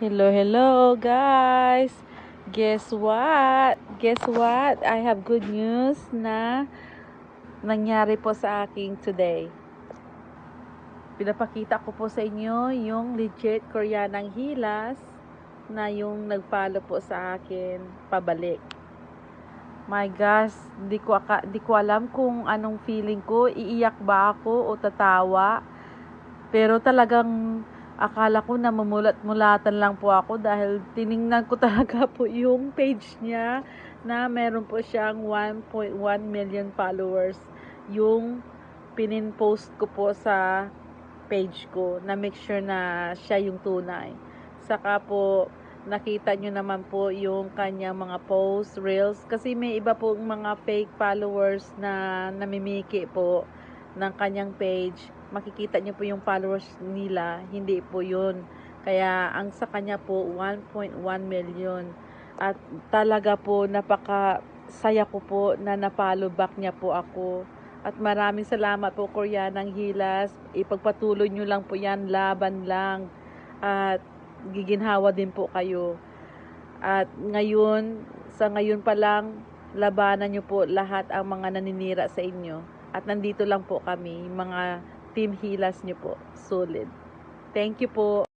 Hello guys. Guess what? Guess what? I have good news na nangyari po sa akin today. Pinapakita ko po sa inyo yung legit Koreanang Hilas na yung nag-follow po sa akin pabalik. My gosh, di ko alam kung anong feeling ko, iiyak ba ako o tatawa. Pero talagang akala ko na mamulat-mulatan lang po ako dahil tiningnan ko talaga po yung page niya na meron po siyang 1.1 million followers. Yung pininpost ko po sa page ko na make sure na siya yung tunay. Saka po nakita nyo naman po yung kanyang mga posts, reels. Kasi may iba po mga fake followers na namimiki po ng kanyang page. Makikita nyo po yung followers nila. Hindi po yun. Kaya ang sa kanya po 1.1 million. At talaga po napaka saya ko po na na-follow back niya po ako. At maraming salamat po Koreanang Hilas. Ipagpatuloy nyo lang po yan. Laban lang. At giginhawa din po kayo. At ngayon, sa ngayon pa lang, labanan nyo po lahat ang mga naninira sa inyo. At nandito lang po kami, mga Team Hilas nyo po. Solid. Thank you po.